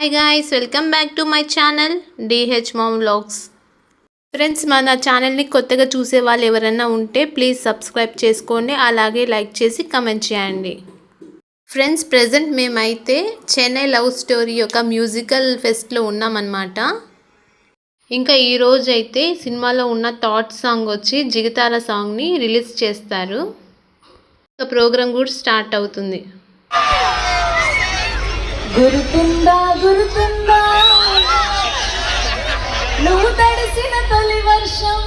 Hi guys, welcome back to my channel DH mom vlogs. Friends, మన ఛానల్ని కొత్తగా చూసే వాళ్ళు ఎవరైనా ఉంటే ప్లీజ్ సబ్స్క్రైబ్ చేసుకోండి, అలాగే లైక్ చేసి కమెంట్ చేయండి. ఫ్రెండ్స్, ప్రజెంట్ మేమైతే చెన్నై లవ్ స్టోరీ యొక్క మ్యూజికల్ ఫెస్ట్లో ఉన్నామన్నమాట. ఇంకా ఈరోజు అయితే సినిమాలో ఉన్న థాట్ సాంగ్ వచ్చి జిగితార సాంగ్ని రిలీజ్ చేస్తారు. ఇంకా ప్రోగ్రామ్ కూడా స్టార్ట్ అవుతుంది. గురుతుందా గురుతుందా నువ్వు తడిసిన తొలి వర్షం,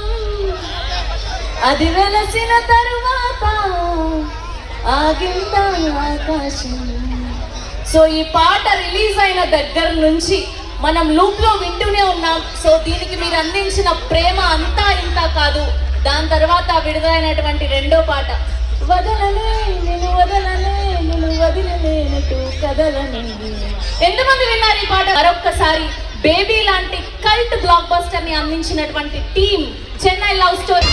అది వెలసిన తరువాత ఆగిందా ఆకాశం. సో ఈ పాట రిలీజ్ అయిన దగ్గర నుంచి మనం లూప్ లో వింటూనే ఉన్నాం. సో దీనికి మీరు అందించిన ప్రేమ అంతా ఇంత కాదు. దాని తర్వాత విడుదలైనటువంటి రెండో పాట వదలనే నేను వదలనే నేను వదిలేనట్టు కదలనే. ఎంతమంది విన్నారు ఈ పాట? మరొక్కసారి బేబీ లాంటి కల్ట్ బ్లాక్ బస్టర్ ని అందించినటువంటి team Chennai love story.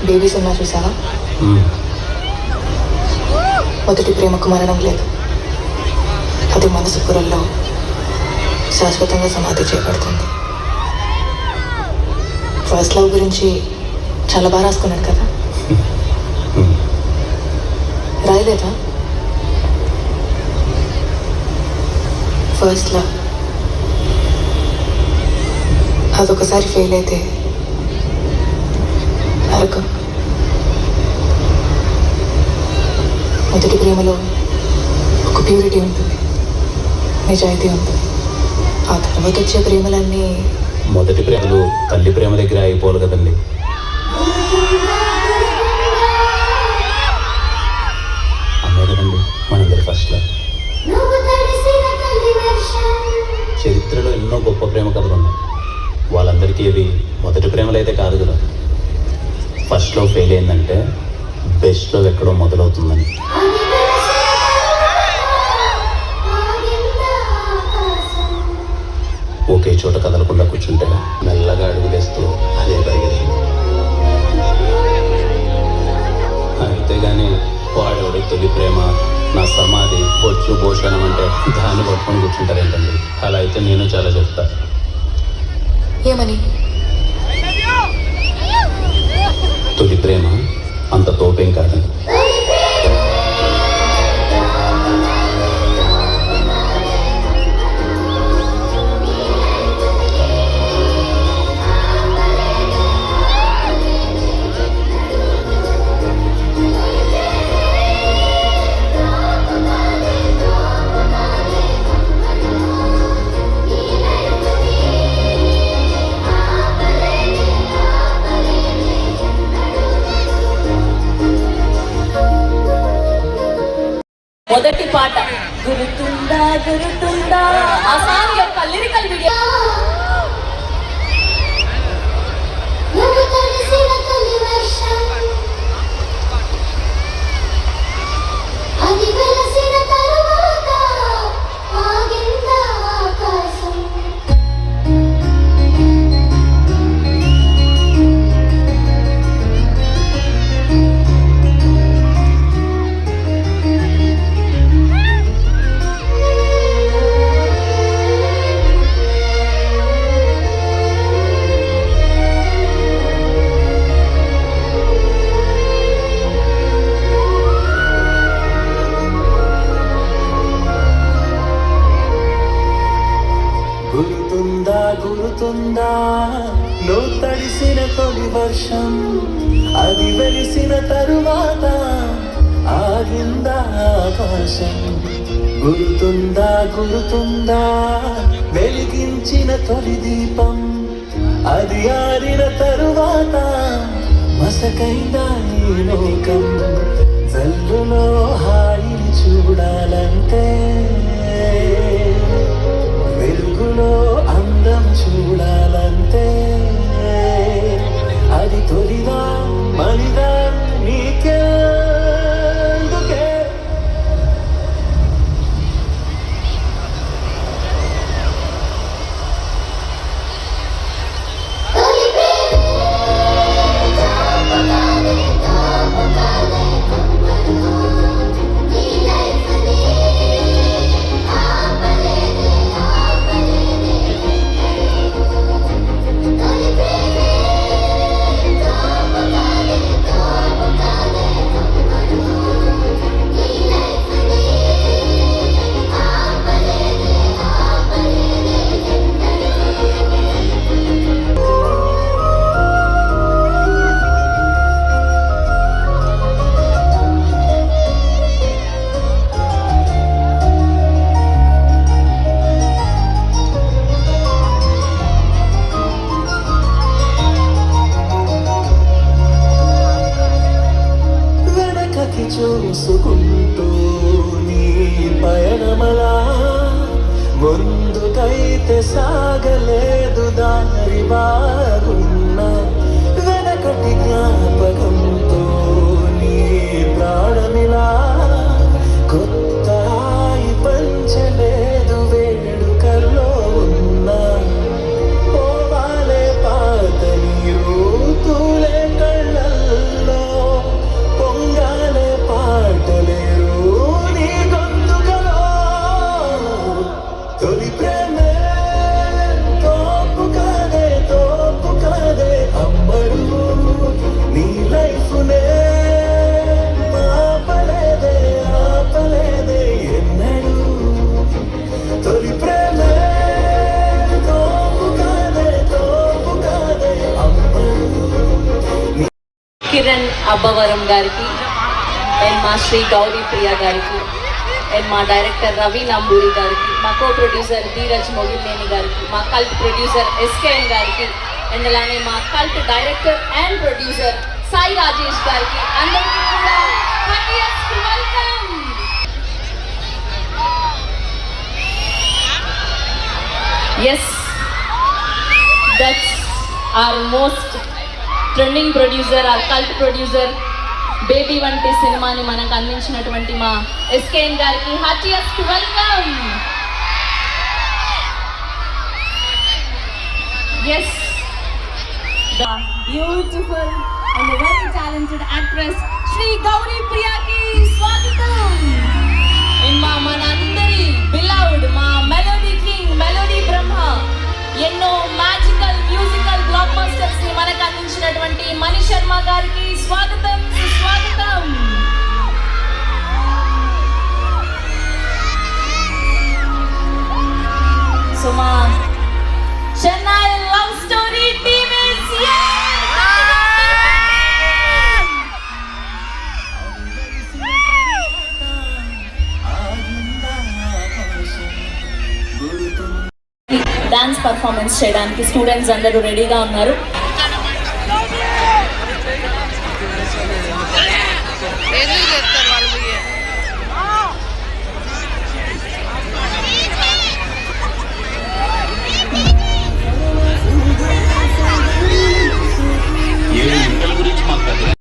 Baby cinema చూసావా? మొదటి ప్రేమకు మరణం లేదు, అది మనసు పొరల్లో శాశ్వతంగా సమాధి చేయబడుతుంది. ఫస్ట్ లవ్ గురించి చాలా బాగా రాసుకున్నాడు కదా, రాయలేదా? ఫస్ట్ లవ్ అదొకసారి ఫెయిల్ అయితే నరకం. మొదటి ప్రేమలో ఒక ప్యూరిటీ ఉంటుంది, నిజాయితీ ఉంటుంది. ఆ తర్వాత వచ్చే ప్రేమలన్నీ మొదటి ప్రేమలు తల్లి ప్రేమ దగ్గర అయిపోవాలి కదండి. అమ్మే కదండి మనందరి ఫస్ట్ లవ్. చరిత్రలో ఎన్నో గొప్ప ప్రేమ కథలు ఉన్నాయి, వాళ్ళందరికీ ఇవి మొదటి ప్రేమలు అయితే కాదు కదా. ఫస్ట్ లవ్ ఫెయిల్ అయిందంటే బెస్ట్ లవ్ ఎక్కడో మొదలవుతుందని. ఒకే చోట కదలకుండా కూర్చుంటే మెల్లగా అడుగులేస్తూ అదే పరిగెత్తుంది. అంతేగాని వాడేవాడు తొలి ప్రేమ నా సమాధి బొచ్చు భూషణం అంటే దాన్ని పట్టుకొని కూర్చుంటారు ఏంటండి. అలా అయితే నేను చాలా చెప్తా. ఏమని? తొలి ప్రేమ అంత తోపేం కాదని. మొదటి పాట గురుతుందా గురుతుందా, ఆ సాంగ్ యొక్క లిరికల్ వీడియో. గురుతుందా గురుతుందా నువ్వు తడిసిన తొలి వర్షం, అది వెలిసిన తరువాత ఆగిందా ఆకాశం. గురుతుందా గురుతుందా వెలిగించిన తొలి దీపం, అది ఆరిన తరువాత మసకైందా ఈ లోకం. జల్లులో హాయిని చూడాలంటే వెలుగులో అందం చూడాలంటే అది తొలిగా మలిగా నీకెందుకే. తొలి చూసుకుంటూ నీ పయనమలా ముందుకైతే సాగలేదు దారి బాగున్నా వెనకటి జ్ఞాపకంతో నీ ప్రాణమిలా కొత్త హాయి పంచలేదు వేడుకల్లో ఉన్నా పోవాలే పాత నీరు తూలే కళ్ళల్లో పొంగాలే పాటలేరు నీ గొంతుకలో తొలి ప్రేమే తోపు కాదే అమ్మడు నీ లైఫ్నే ఆపలేదే ఎన్నడు తొలి ప్రేమే తోపు కాదే అమ్మడు కిరణ్ అబ్బవరం గారికి అండ్ మా శ్రీ గౌరీ ప్రియ గారికి అండ్ మా డైరెక్టర్ రవి నంబూరి గారికి మా కో ప్రొడ్యూసర్ ధీరజ్ మొగిలినేని గారికి మా కల్ట్ ప్రొడ్యూసర్ ఎస్కేఎన్ గారికి అండ్ అలానే మా cult director and producer Sai Rajesh గారికి అందరికీ కూడా heartiest welcome. Yes, that's our most trending producer or cult producer Baby వంటి సినిమాని మనకు అందించినటువంటి మా ఎస్కేఎన్ గారికి heartiest welcome. Yes the beautiful and very talented actress Shri Gauri ప్రియాకి స్వాగతం. మనందరి బిలౌడ్ మా మెలోడీ కింగ్ మెలోడీ బ్రహ్మ ఎన్నో మ్యాజికల్ మ్యూజికల్ బ్లాక్ బస్టర్స్ ని మనకు అందించినటువంటి మణి శర్మ గారికి స్వాగతం సుస్వాగతం. సో మా Chennai love story team is dance performance చేయడానికి స్టూడెంట్స్ అందరూ రెడీగా ఉన్నారు. గురించి మాట్లాడుతున్నాం.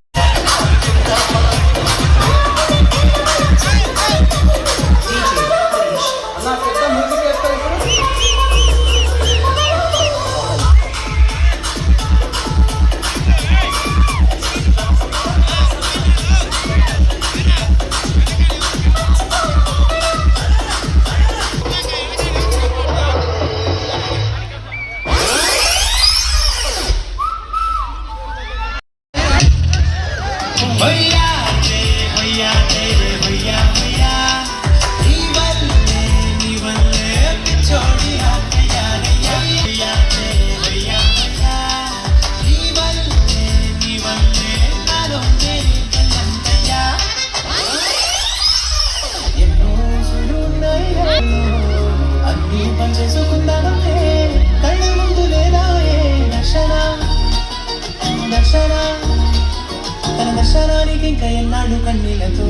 దర్శనానికి ఇంకా ఎన్నాళ్ళు కన్నీళ్ళతో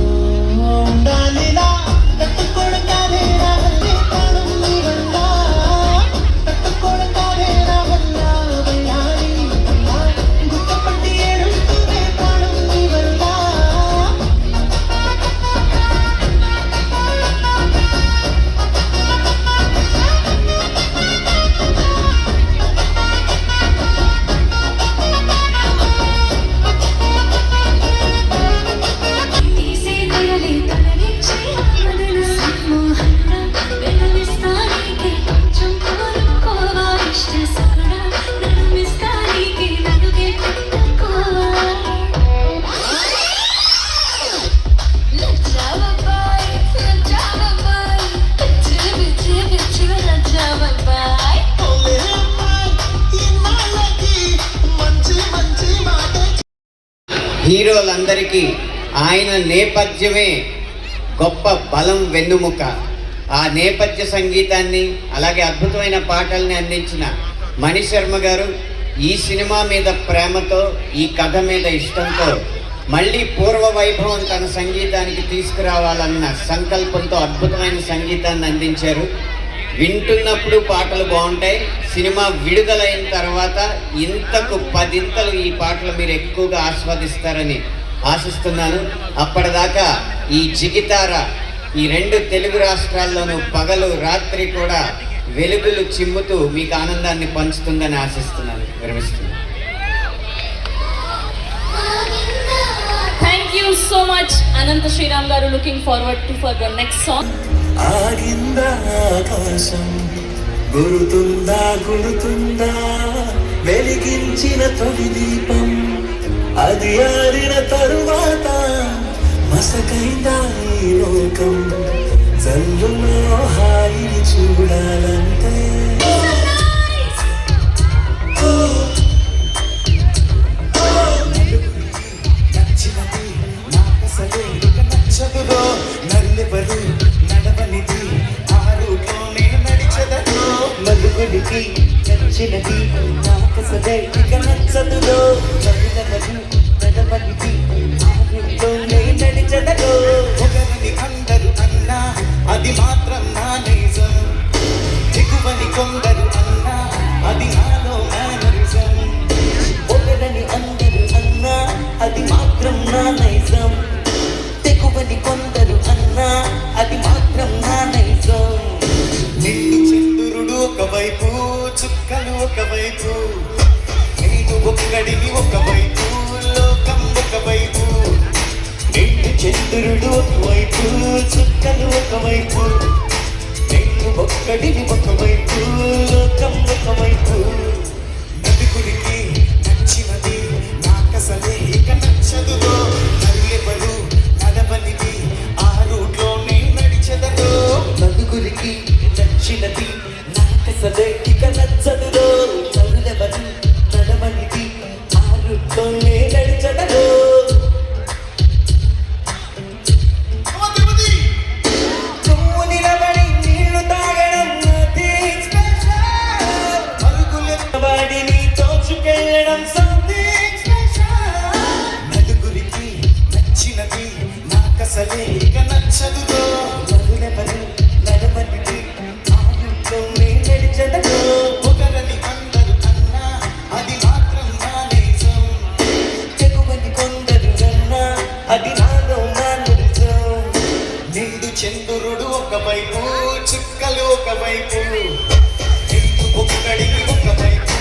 ఉండాలిలా కట్టుకోవడం కాదే నా వల్లే ప్రాణం నీ వల్ల కట్టుకోవడం కాదే నా వల్ల వయ్యాలి గుర్తుపట్టి ఏడుస్తూనే ప్రాణం నీ వల్ల హీరోలందరికీ ఆయన నేపథ్యమే గొప్ప బలం వెన్నుముక. ఆ నేపథ్య సంగీతాన్ని అలాగే అద్భుతమైన పాటల్ని అందించిన మణి శర్మ గారు ఈ సినిమా మీద ప్రేమతో ఈ కథ మీద ఇష్టంతో మళ్ళీ పూర్వ వైభవం తన సంగీతానికి తీసుకురావాలన్న సంకల్పంతో అద్భుతమైన సంగీతాన్ని అందించారు. వింటున్నప్పుడు పాటలు బాగుంటాయి, సినిమా విడుదలైన తర్వాత ఇంతకు 10 ఈ పాటలు మీరు ఎక్కువగా ఆస్వాదిస్తారని ఆశిస్తున్నాను. అప్పటిదాకా ఈ జిగితార ఈ 2 తెలుగు రాష్ట్రాల్లోనూ పగలు రాత్రి కూడా వెలుగులు చిమ్ముతూ మీకు ఆనందాన్ని పంచుతుందని ఆశిస్తున్నాను. విరమిస్తున్నాను. Thank you so much Anantha Sriram గారు. Looking forward to for the next song. ఆగిందా ఆకాశం గురుతుందా గురుతుందా వెలిగించిన తొలి దీపం అది ఆరిన తరువాత మసకైందా ఈ లోకం జల్లులో హాయిని చూడాలంటే నచ్చినది నాకసలే ఇక నచ్చదురో నల్లెవరు నడవనిది ఆ రూట్లో నేను నడిచెదను నలుగురికి నచ్చినది నాకసలే ఇక నచ్చదురో నల్లెవరు నడవనిది ఆ రూట్లో నేను నడిచెదను ఒకరిని అందరూ అన్నా అది మాత్రం నా నైజం దిగువని కొందరు అన్నా అది నాలో మేనరిజం ఒకరిని అందరూ అన్నా అది మాత్రం నా నైజం తెగువని కొందరు అన్నా అది మాత్రం నా నైజం నిండు చంద్రుడు ఒకవైపు చుక్కలు ఒకవైపు నేను ఒక్కడిని ఒకవైపు లోకం ఒకవైపు నిండు చంద్రుడు ఒకవైపు చుక్కలు ఒకవైపు నేను ఒక్కడిని ఒకవైపు లోకం ఒకవైపు నలుగురికి నచ్చినది నాకసలే ఇక నచ్చదురో నల్లెవరు నడవనిది ఆ రూట్లో నేను నడిచెదను నలుగురికి నచ్చినది నాకసలే ఇక నచ్చదురో నల్లెవరు నడవనిది ఆ రూట్లో నేను నడిచెదను నువ్వు నిలబడి నీళ్లు తాగడం nothing special. పరుగులెత్తబడి తోచుకెళ్ళడం something special. నలుగురికి నచ్చినది నాకసలే ఇక నచ్చదురో నలుగురెవరు నడవనిది ఆ రూట్లో నేను నడిచెదను ఒకరిని అందరూ అన్నా అది మాత్రం నా నిజం తెగువని కొందరు అన్నా అది నాలో నా నిజం నిండు చంద్రుడు ఒకవైపు చుక్కలు ఒకవైపు నిండు ఒక్కడికి ఒకవైపు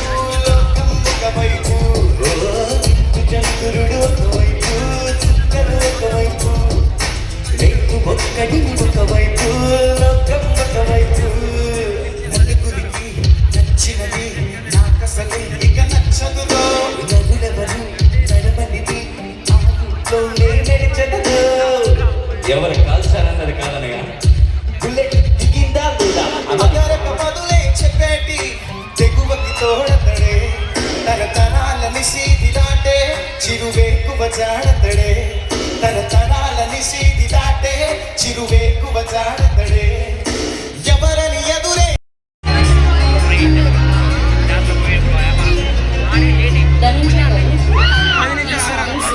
లోకం ఒకవైపు నిండు చంద్రుడు ఒకవైపు చుక్కలు ఒకవైపు నిండు ఒక్కడికి ఒకవైపు లోకం ఒకవైపు నలుగురికి నచ్చినది నాకసలే ఇక నచ్చదురో నలుగురెవరు నడవనిది ఆ రూట్లో నేను నడిచెదను ఎవరు కాల్చారన్నది కాదనగా బుల్లెట్ దిగిందా లేదా అమగరక బదులే చెప్పేటి తెగువకి తోడతడే తరతరాల నిశీది దాటే చిరువేకువ జాడతడే తరతరాల నిశీది దాటే చిరువేకువ జాడతడే ఎవరని ఎదురే ధనుంజయ గారు, ఈ సాంగ్స్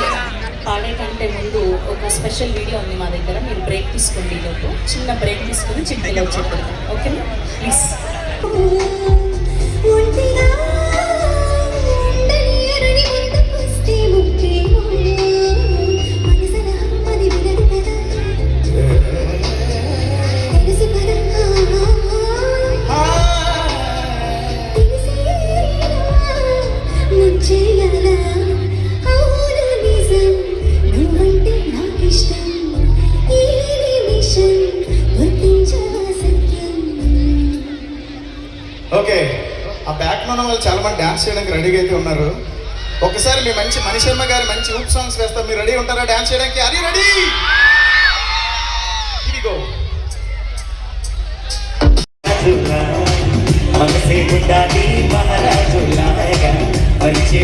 పాడే కంటే ముందు ఒక స్పెషల్ వీడియో ఉంది మా దగ్గర. మీరు బ్రేక్ తీసుకోండి, ఈలోపు చిన్న బ్రేక్ తీసుకుని చిట్టిలో చెప్పండి. ఓకేనా? ప్లీజ్. ఓకే, ఆ బ్యాక్ మన వాళ్ళు చాలా మంది డాన్స్ చేయడానికి రెడీగా అయితే ఉన్నారు. ఒకసారి మీ మంచి మణిశర్మ గారి మంచి ఊప్ సాంగ్స్ వేస్తారు. మీరు రెడీ ఉంటారా డాన్స్ చేయడానికి? అది రెడీ ఇదిగో మనసే ఉండాలి మహారాజులాగా పరిచే